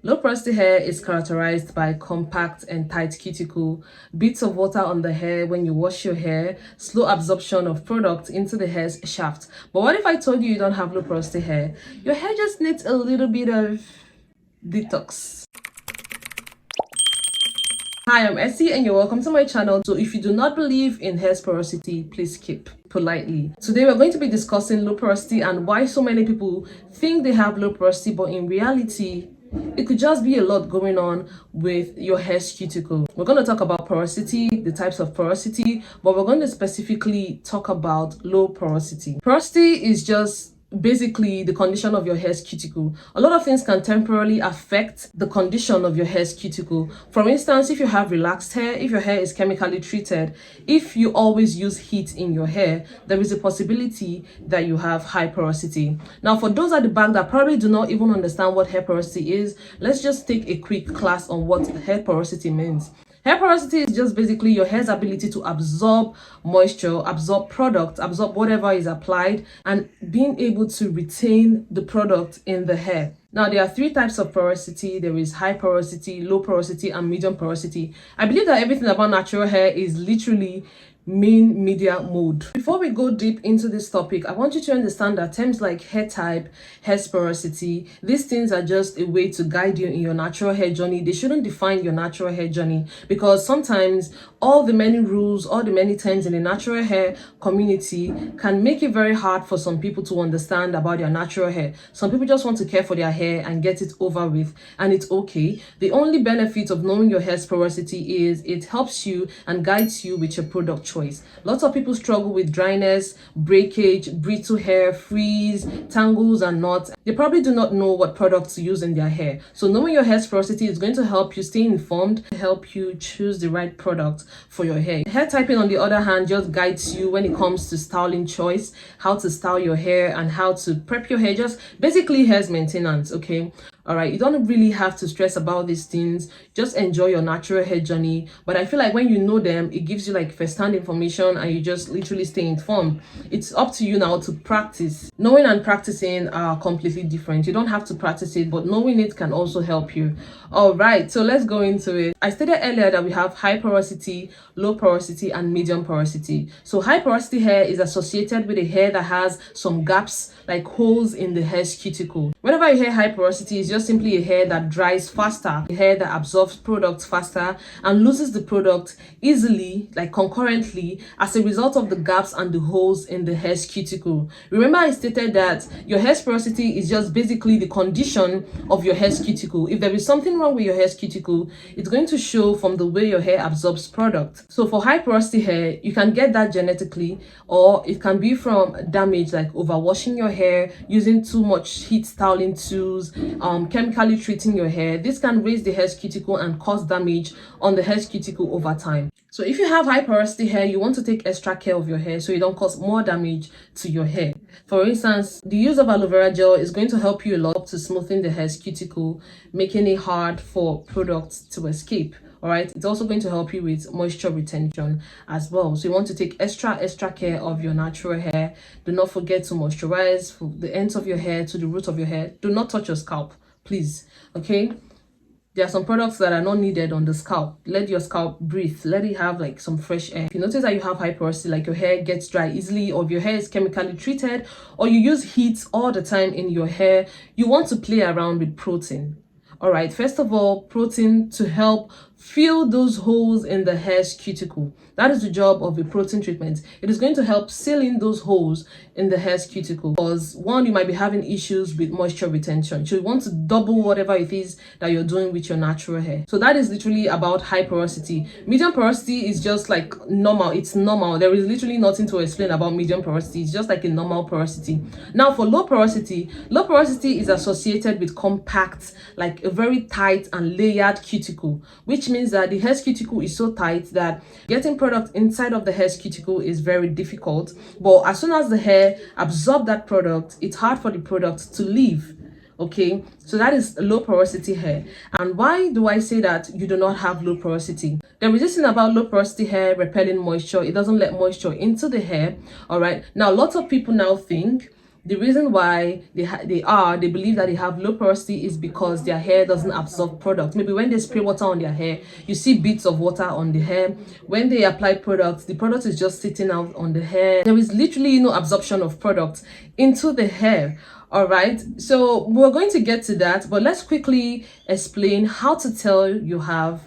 Low porosity hair is characterized by compact and tight cuticle, bits of water on the hair when you wash your hair, slow absorption of product into the hair's shaft. But what if I told you you don't have low porosity hair? Your hair just needs a little bit of detox. Hi, I'm Essie and you're welcome to my channel. So if you do not believe in hair porosity, please skip politely. Today we're going to be discussing low porosity and why so many people think they have low porosity, but in reality it could just be a lot going on with your hair's cuticle. We're going to talk about porosity, the types of porosity, but we're going to specifically talk about low porosity. Porosity is just basically the condition of your hair's cuticle. A lot of things can temporarily affect the condition of your hair's cuticle. For instance, if you have relaxed hair, if your hair is chemically treated, if you always use heat in your hair, there is a possibility that you have high porosity. Now, for those at the back that probably do not even understand what hair porosity is, let's just take a quick class on what hair porosity means. Hair porosity is just basically your hair's ability to absorb moisture, absorb product, absorb whatever is applied, and being able to retain the product in the hair. Now, there are three types of porosity. There is high porosity, low porosity, and medium porosity. I believe that everything about natural hair is literally media mode. Before we go deep into this topic, I want you to understand that terms like hair type, hair porosity, these things are just a way to guide you in your natural hair journey. They shouldn't define your natural hair journey, because sometimes all the many rules, all the many terms in the natural hair community can make it very hard for some people to understand about their natural hair. Some people just want to care for their hair and get it over with, and it's okay. The only benefit of knowing your hair's porosity is it helps you and guides you with your product choice. Lots of people struggle with dryness, breakage, brittle hair, frizz, tangles, and knots. They probably do not know what products to use in their hair. So knowing your hair's porosity is going to help you stay informed, help you choose the right product for your hair. Hair typing, on the other hand, just guides you when it comes to styling choice, how to style your hair and how to prep your hair, just basically hair's maintenance, okay? All right, you don't really have to stress about these things. Just enjoy your natural hair journey. But I feel like when you know them, it gives you like first-hand information and you just literally stay informed. It's up to you now to practice. Knowing and practicing are completely different. You don't have to practice it, but knowing it can also help you. All right, so let's go into it. I stated earlier that we have high porosity, low porosity, and medium porosity. So high porosity hair is associated with a hair that has some gaps, like holes in the hair's cuticle. Whenever you hear high porosity, it's just simply a hair that dries faster, a hair that absorbs products faster and loses the product easily, like concurrently, as a result of the gaps and the holes in the hair's cuticle. Remember, I stated that your hair's porosity is just basically the condition of your hair's cuticle. If there is something wrong with your hair's cuticle, it's going to show from the way your hair absorbs product. So for high porosity hair, you can get that genetically, or it can be from damage like overwashing your hair, using too much heat styling tools, chemically treating your hair. This can raise the hair's cuticle and cause damage on the hair's cuticle over time. So if you have high porosity hair, you want to take extra care of your hair so you don't cause more damage to your hair. For instance, the use of aloe vera gel is going to help you a lot to smoothing the hair's cuticle, making it hard for products to escape. All right, it's also going to help you with moisture retention as well. So you want to take extra care of your natural hair. Do not forget to moisturize from the ends of your hair to the root of your hair. Do not touch your scalp, please. Okay, there are some products that are not needed on the scalp. Let your scalp breathe, let it have like some fresh air. If you notice that you have high porosity, like your hair gets dry easily, or if your hair is chemically treated, or you use heat all the time in your hair, you want to play around with protein. All right, first of all, protein to help fill those holes in the hair's cuticle. That is the job of a protein treatment. It is going to help seal in those holes in the hair's cuticle, because one, you might be having issues with moisture retention. So you want to double whatever it is that you're doing with your natural hair. So that is literally about high porosity. Medium porosity is just like normal. It's normal. There is literally nothing to explain about medium porosity. It's just like a normal porosity. Now for low porosity is associated with compact, like a very tight and layered cuticle, which means that the hair's cuticle is so tight that getting product inside of the hair's cuticle is very difficult. But as soon as the hair absorbs that product, it's hard for the product to leave. Okay, so that is low porosity hair. And why do I say that you do not have low porosity? The reason about low porosity hair repelling moisture, it doesn't let moisture into the hair. All right, now lots of people now think The reason why they believe that they have low porosity is because their hair doesn't absorb product. Maybe when they spray water on their hair, you see bits of water on the hair. When they apply products, the product is just sitting out on the hair. There is literally no absorption of product into the hair. All right, so we're going to get to that, but let's quickly explain how to tell you have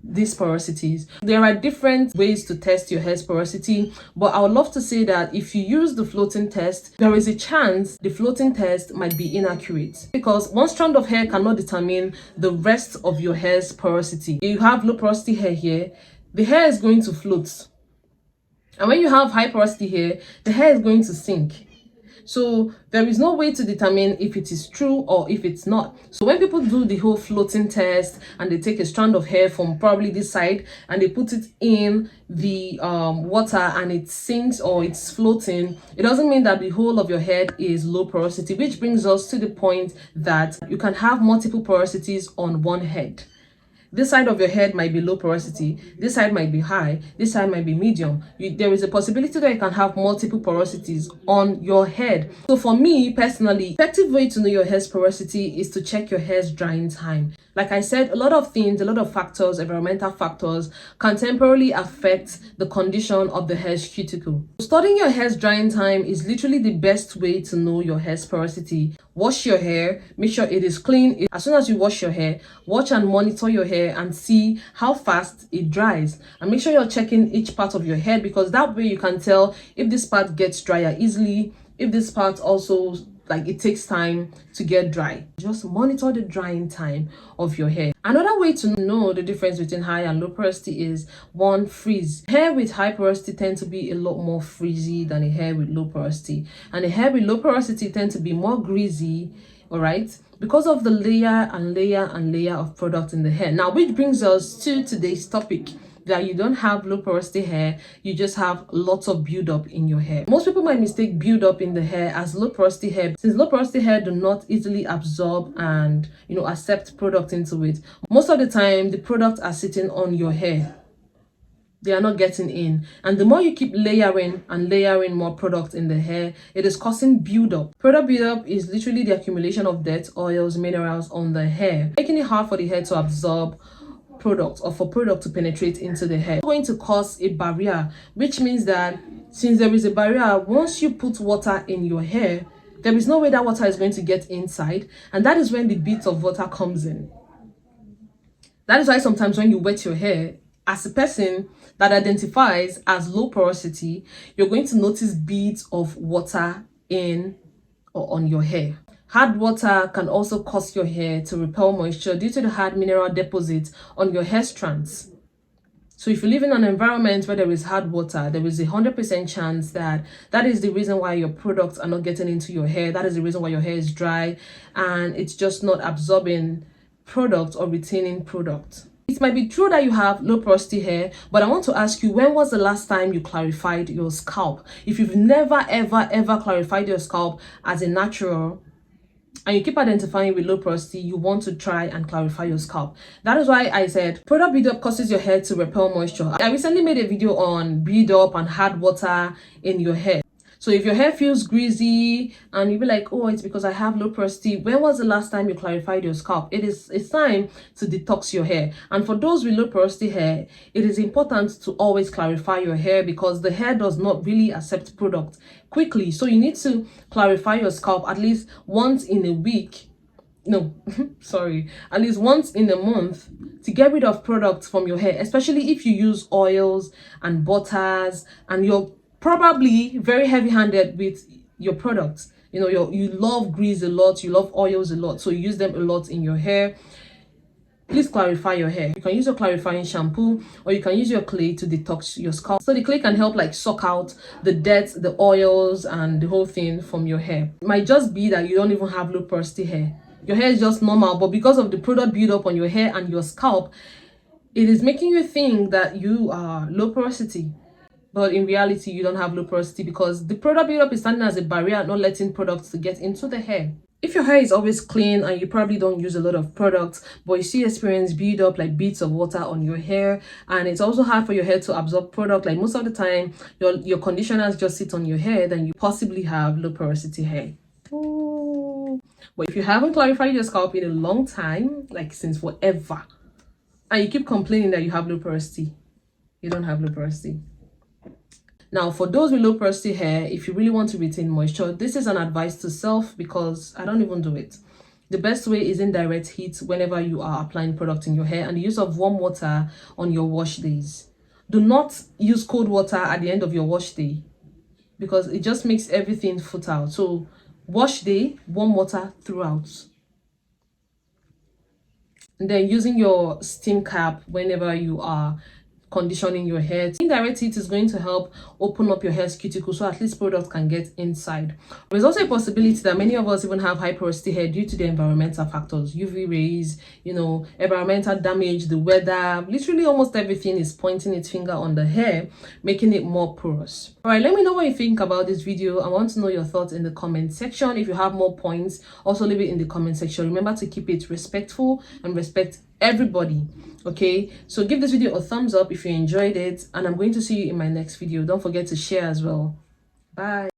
these porosities. There are different ways to test your hair's porosity, but I would love to say that if you use the floating test, there is a chance the floating test might be inaccurate, because one strand of hair cannot determine the rest of your hair's porosity. You have low porosity hair here, the hair is going to float, and when you have high porosity hair, the hair is going to sink. So there is no way to determine if it is true or if it's not. So when people do the whole floating test and they take a strand of hair from probably this side and they put it in the water and it sinks or it's floating, it doesn't mean that the whole of your head is low porosity, which brings us to the point that you can have multiple porosities on one head. This side of your head might be low porosity, this side might be high, this side might be medium. There is a possibility that you can have multiple porosities on your head. So for me personally, effective way to know your hair's porosity is to check your hair's drying time. Like I said, a lot of things, a lot of factors, environmental factors can temporarily affect the condition of the hair's cuticle. Studying your hair's drying time is literally the best way to know your hair's porosity. Wash your hair, make sure it is clean. As soon as you wash your hair, watch and monitor your hair and see how fast it dries. And make sure you're checking each part of your hair, because that way you can tell if this part gets drier easily, if this part also, like, it takes time to get dry. Just monitor the drying time of your hair. Another way to know the difference between high and low porosity is one, frizz. Hair with high porosity tend to be a lot more frizzy than a hair with low porosity, and a hair with low porosity tend to be more greasy, all right, because of the layer and layer and layer of product in the hair. Now, which brings us to today's topic, that you don't have low porosity hair, you just have lots of buildup in your hair. Most people might mistake buildup in the hair as low porosity hair, since low porosity hair do not easily absorb and accept product into it. Most of the time the products are sitting on your hair, they are not getting in, and the more you keep layering and layering more product in the hair, it is causing buildup. Product buildup is literally the accumulation of dirt, oils, minerals on the hair, making it hard for the hair to absorb product or for product to penetrate into the hair. It's going to cause a barrier, which means that since there is a barrier, once you put water in your hair, there is no way that water is going to get inside, and that is when the bits of water comes in. That is why sometimes when you wet your hair, as a person that identifies as low porosity, you're going to notice beads of water in or on your hair. Hard water can also cause your hair to repel moisture due to the hard mineral deposits on your hair strands. So if you live in an environment where there is hard water, there is 100% chance that is the reason why your products are not getting into your hair. That is the reason why your hair is dry and it's just not absorbing product or retaining product. It might be true that you have low porosity hair, but I want to ask you, when was the last time you clarified your scalp? If you've never ever clarified your scalp as a natural, and you keep identifying with low porosity, you want to try and clarify your scalp. That is why I said product buildup causes your hair to repel moisture. I recently made a video on buildup and hard water in your hair. So if your hair feels greasy and you'll be like, oh, it's because I have low porosity, when was the last time you clarified your scalp? It's time to detox your hair. And for those with low porosity hair, it is important to always clarify your hair, because the hair does not really accept product quickly. So you need to clarify your scalp at least once in a week. No, sorry, at least once in a month, to get rid of products from your hair, especially if you use oils and butters and you're probably very heavy-handed with your products. You love grease a lot, you love oils a lot, so you use them a lot in your hair. Please clarify your hair. You can use your clarifying shampoo, or you can use your clay to detox your scalp. So the clay can help suck out the dirt, the oils and the whole thing from your hair. It might just be that you don't even have low porosity hair. Your hair is just normal, but because of the product buildup on your hair and your scalp, it is making you think that you are low porosity. But in reality, you don't have low porosity, because the product buildup is standing as a barrier, not letting products to get into the hair. If your hair is always clean and you probably don't use a lot of products, but you still experience buildup like beads of water on your hair, and it's also hard for your hair to absorb product, like most of the time your conditioners just sit on your hair, then you possibly have low porosity hair. Ooh. But if you haven't clarified your scalp in a long time, like since forever, and you keep complaining that you have low porosity, you don't have low porosity. Now, for those with low porosity hair, if you really want to retain moisture, this is an advice to self because I don't even do it. The best way is indirect heat whenever you are applying product in your hair, and the use of warm water on your wash days. Do not use cold water at the end of your wash day because it just makes everything futile. So wash day, warm water throughout. And then using your steam cap whenever you are conditioning your hair. Indirect heat is going to help open up your hair's cuticle so at least product can get inside. There's also a possibility that many of us even have high porosity hair due to the environmental factors, UV rays, environmental damage, the weather. Literally almost everything is pointing its finger on the hair, making it more porous. All right, let me know what you think about this video. I want to know your thoughts in the comment section. If you have more points, also leave it in the comment section. Remember to keep it respectful and respect everybody. Okay, so give this video a thumbs up if you enjoyed it, and I'm going to see you in my next video. Don't forget to share as well. Bye.